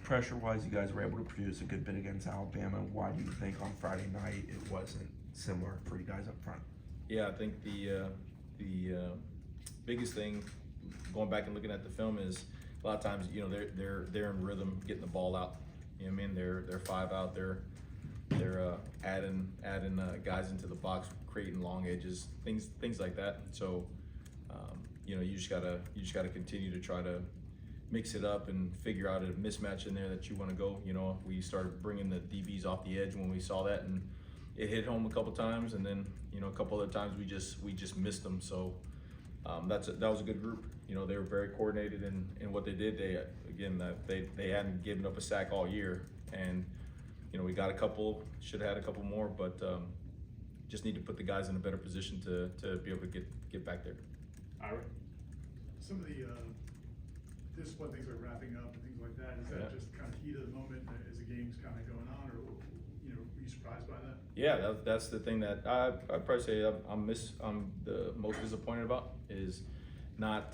pressure-wise, you guys were able to produce a good bit against Alabama. Why do you think on Friday night it wasn't similar for you guys up front? Yeah, I think the biggest thing, going back and looking at the film, is a lot of times, you know, they're in rhythm, getting the ball out. You know what I mean? They're five out there. They're adding guys into the box, creating long edges, things like that. So, you know, you just gotta continue to try to mix it up and figure out a mismatch in there that you want to go. You know, we started bringing the DBs off the edge when we saw that, and it hit home a couple times, and then, you know, a couple other times we just missed them. So that was a good group. You know, they were very coordinated in what they did. They hadn't given up a sack all year, and you know, we got a couple, should have had a couple more, but just need to put the guys in a better position to be able to get back there. Ira? Some of the discipline things like wrapping up and things like that, is that just kind of heat of the moment as the game's kind of going on, or, you know, were you surprised by that? Yeah, that's the thing that I'd probably say I'm the most disappointed about, is not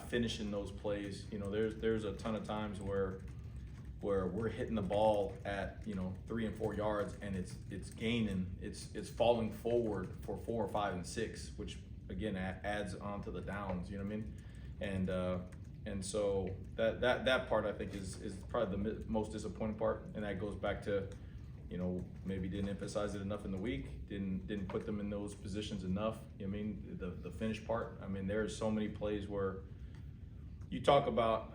finishing those plays. You know, there's a ton of times where we're hitting the ball at, you know, 3 and 4 yards, and it's gaining, it's falling forward for 4 or 5 and 6, which again adds on to the downs. You know what I mean? And so that part I think is probably the most disappointing part, and that goes back to, you know, maybe didn't emphasize it enough in the week, didn't put them in those positions enough. You know what I mean? The finish part. I mean, there's so many plays where you talk about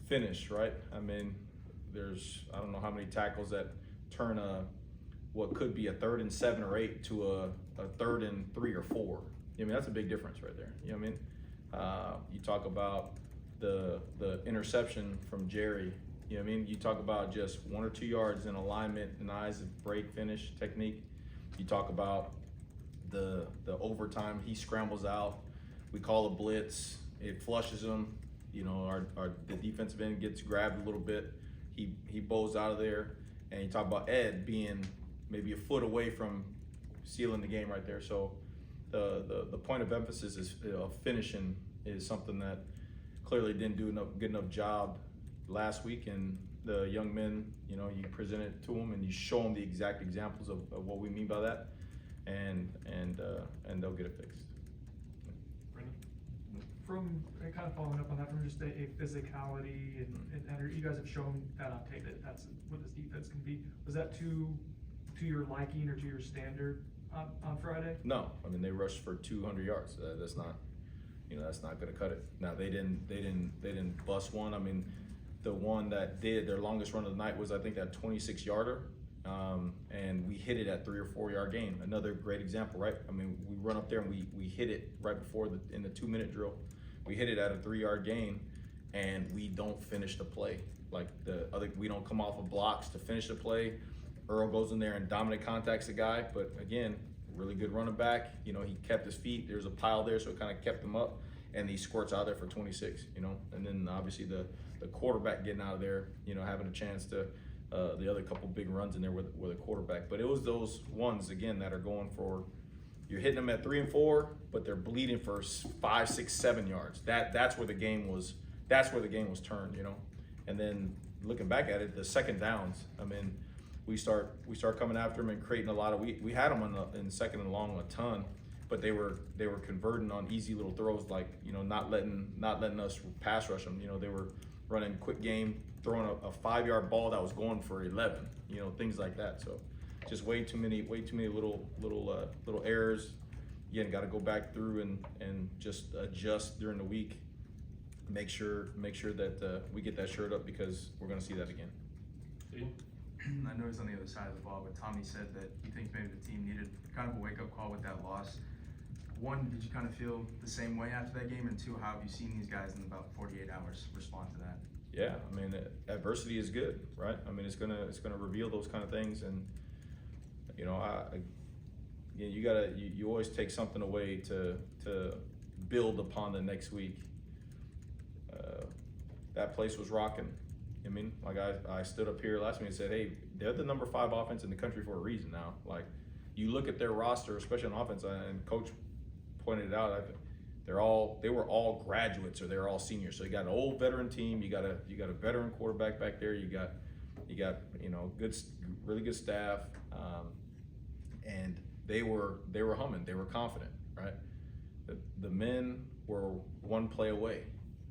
finish, right? I mean, there's, I don't know how many tackles that turn what could be a 3rd and 7 or 8 to a 3rd and 3 or 4. You know what I mean? That's a big difference right there. You know what I mean? You talk about the interception from Jerry. You know what I mean? You talk about just 1 or 2 yards in alignment and eyes of break finish technique. You talk about the overtime, he scrambles out, we call a blitz, it flushes him. You know, the defensive end gets grabbed a little bit, he bows out of there, and you talk about Ed being maybe a foot away from sealing the game right there. So the point of emphasis is finishing is something that clearly didn't do good enough job last week, and the young men, you know, you present it to them and you show them the exact examples of what we mean by that, and they'll get it fixed. From kind of following up on that, from just a physicality and energy, you guys have shown that on tape that's what this defense can be. Was that to your liking or to your standard on Friday? No, I mean, they rushed for 200 yards. That's not, you know, that's not going to cut it. Now they didn't bust one. I mean, the one that did their longest run of the night was, I think, that 26-yarder, and we hit it at 3 or 4 yard gain. Another great example, right? I mean, we run up there and we hit it right before in the 2-minute drill. We hit it at a 3 yard gain, and we don't finish the play. Like we don't come off of blocks to finish the play. Earl goes in there and dominant contacts the guy, but again, really good running back. You know, he kept his feet. There's a pile there, so it kind of kept him up, and he squirts out of there for 26. You know, and then obviously the quarterback getting out of there. You know, having a chance to the other couple big runs in there with a quarterback. But it was those ones again that are going for, you're hitting them at 3 and 4, but they're bleeding for 5, 6, 7 yards. That's where the game was. That's where the game was turned. You know, and then looking back at it, the second downs. I mean, we start coming after them and creating a lot of. We had them in second and long a ton, but they were converting on easy little throws, like, you know, not letting us pass rush them. You know, they were running quick game, throwing a 5 yard ball that was going for 11. You know, things like that. So just way too many little errors. Again, got to go back through and just adjust during the week. Make sure that we get that shirt up, because we're going to see that again. I know he's on the other side of the ball, but Tommy said that he thinks maybe the team needed kind of a wake-up call with that loss. One, did you kind of feel the same way after that game? And two, how have you seen these guys in about 48 hours respond to that? Yeah, I mean, adversity is good, right? I mean, it's gonna reveal those kind of things, and you know, you always take something away to build upon the next week. That place was rocking. I mean, like I stood up here last week and said, hey, they're the number 5 offense in the country for a reason now. Like, you look at their roster, especially on offense, and Coach pointed it out, they were all graduates or they're all seniors. So you got an old veteran team, you got a veteran quarterback back there, you got really good staff, and they were humming, they were confident, right? The men were one play away.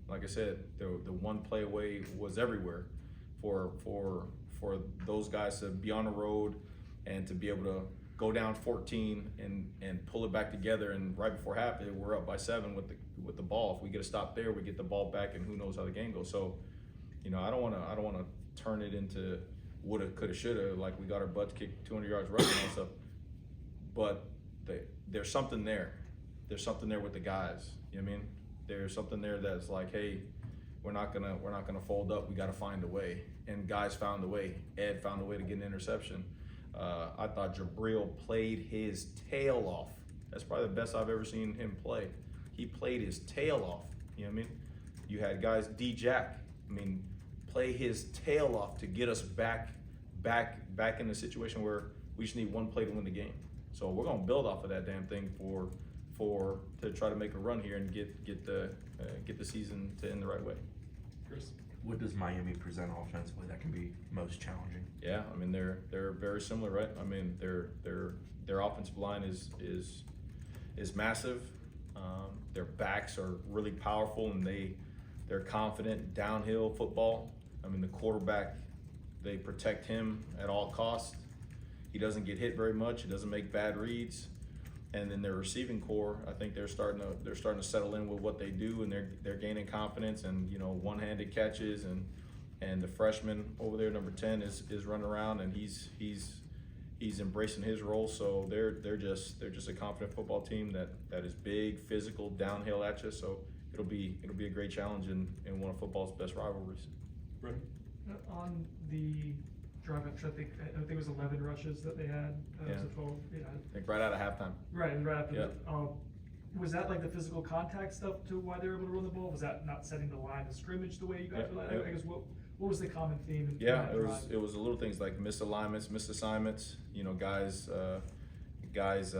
Like I said, the one play away was everywhere for those guys to be on the road and to be able to go down 14 and pull it back together. And right before half, we're up by 7 with the ball. If we get a stop there, we get the ball back, and who knows how the game goes. So, I don't want to turn it into woulda, coulda, shoulda, like we got our butts kicked 200 yards rushing and stuff. But there's something there. There's something there with the guys. You know what I mean? There's something there that's like, hey, we're not gonna fold up. We got to find a way. And guys found a way. Ed found a way to get an interception. I thought Jabril played his tail off. That's probably the best I've ever seen him play. He played his tail off. You know what I mean? You had guys, D-Jack, play his tail off to get us back in the situation where we just need one play to win the game. So we're gonna build off of that damn thing to try to make a run here and get the season to end the right way. Chris? What does Miami present offensively that can be most challenging? Yeah, they're very similar, right? Their offensive line is massive. Their backs are really powerful, and they're confident downhill football. The quarterback, they protect him at all costs. He doesn't get hit very much. He doesn't make bad reads. And then their receiving core, I think they're starting to settle in with what they do, and they're gaining confidence, and one-handed catches, and the freshman over there, number 10, is running around, and he's embracing his role. So they're just a confident football team that is big, physical, downhill at you. So it'll be a great challenge in one of football's best rivalries. Right. On the drive after, I think it was 11 rushes that they had. Yeah. It was a 12. Yeah. I think right out of halftime. Right, and right after Yeah. was that like the physical contact stuff to why they were able to run the ball? Was that not setting the line of scrimmage the way you guys were? Yeah. I guess what was the common theme? In Yeah, that drive? it was the little things like misalignments, misassignments. Guys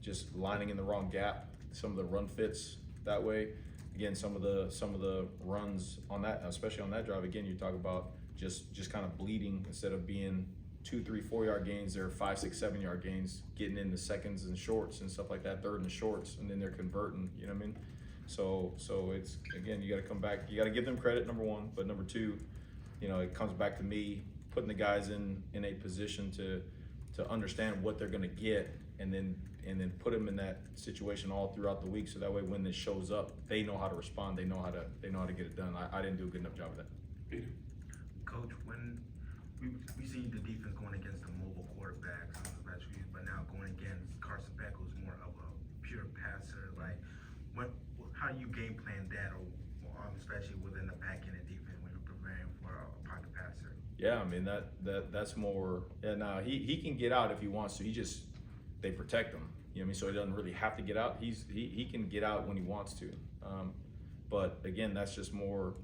just lining in the wrong gap. Some of the run fits that way. Again, some of the runs on that, especially on that drive. Again, you talk about just kind of bleeding instead of being 2, 3, 4 yard gains. They're 5, 6, 7 yard gains, getting into seconds and shorts and stuff like that, third and shorts, and then they're converting. You know what I mean? So it's, again, you got to come back. You got to give them credit, number one, but number two, it comes back to me putting the guys in a position to understand what they're going to get, and then put them in that situation all throughout the week, so that way when this shows up, they know how to respond. They know how to get it done. I didn't do a good enough job of that. Coach, when we see the defense going against the mobile quarterbacks, but now going against Carson Beck, who's more of a pure passer, like how do you game plan that, or especially within the back end of defense when you're preparing for a pocket passer? Yeah, that's more. Yeah, now he can get out if he wants to. They protect him. You know what I mean? So he doesn't really have to get out. He can get out when he wants to. But again, that's more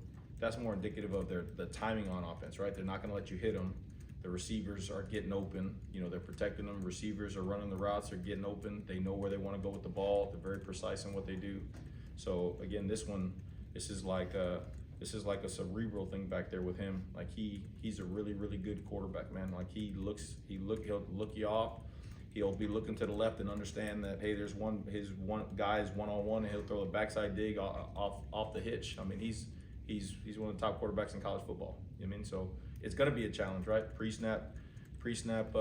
indicative of the timing on offense, right? They're not going to let you hit them. The receivers are getting open. They're protecting them. Receivers are running the routes. They're getting open. They know where they want to go with the ball. They're very precise in what they do. So again, this is like a cerebral thing back there with him. Like he's a really, really good quarterback, man. Like he'll look you off. He'll be looking to the left and understand that, hey, there's his guy's one-on-one, and he'll throw a backside dig off the hitch. He's one of the top quarterbacks in college football. You know what I mean? So it's going to be a challenge, right? Pre-snap, post-snap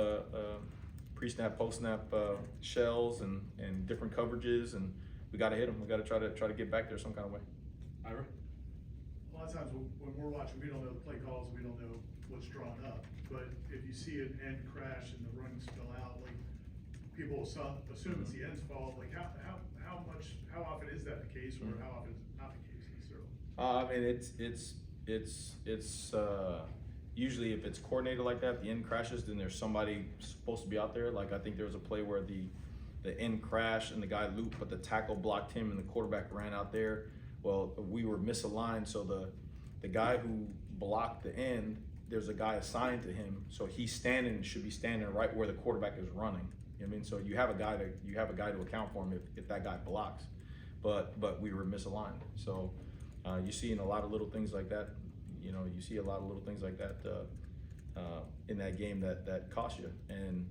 shells and different coverages, and we got to hit them. We got to try to get back there some kind of way. Ira? A lot of times when we're watching, we don't know the play calls, we don't know what's drawn up. But if you see an end crash and the run spill out, like people assume it's the end's fault. Like how often is that the case, or how often is it not the case necessarily? It's usually if it's coordinated like that, the end crashes, then there's somebody supposed to be out there. Like I think there was a play where the end crashed and the guy looped, but the tackle blocked him and the quarterback ran out there. Well, we were misaligned, so the guy who blocked the end, there's a guy assigned to him, so he's should be standing right where the quarterback is running. You know what I mean? So you have a guy to account for him if that guy blocks. but we were misaligned. So you see in a lot of little things like that, you know, you see a lot of little things like that in that game that cost you. And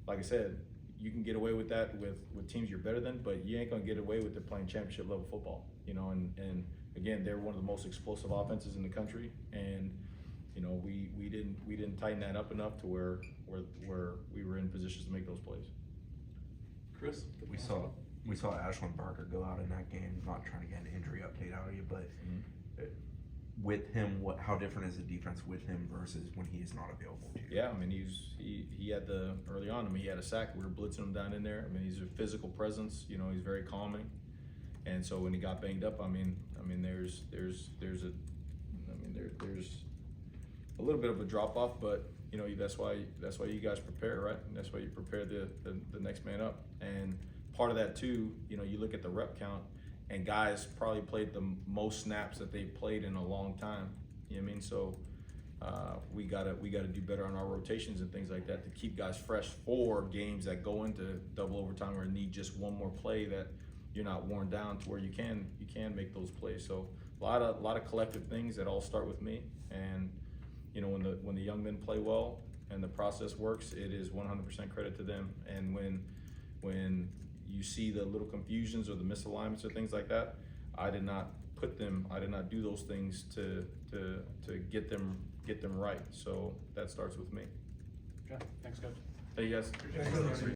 like I said, you can get away with that with teams you're better than, but you ain't gonna get away with it playing championship level football, you know. And again, they're one of the most explosive offenses in the country, and you know, we didn't tighten that up enough to where we were in positions to make those plays. Chris? We saw Ashland Barker go out in that game. Not trying to get an injury update out of you, but with him, how different is the defense with him versus when he is not available to you? Yeah, I mean, he had early on. I mean, he had a sack. We were blitzing him down in there. I mean, he's a physical presence. You know, he's very calming. And so when he got banged up, there's a little bit of a drop off, but you know, that's why you guys prepare, right? And that's why you prepare the next man up. And part of that too, you know, you look at the rep count, and guys probably played the most snaps that they've played in a long time. You know what I mean? So we gotta do better on our rotations and things like that to keep guys fresh for games that go into double overtime or need just one more play, that you're not worn down to where you can make those plays. So a lot of collective things that all start with me. And you know, when the young men play well and the process works, it is 100% credit to them. And when you see the little confusions or the misalignments or things like that, I did not do those things to get them right. So that starts with me. Okay, thanks, Coach. Hey, you guys.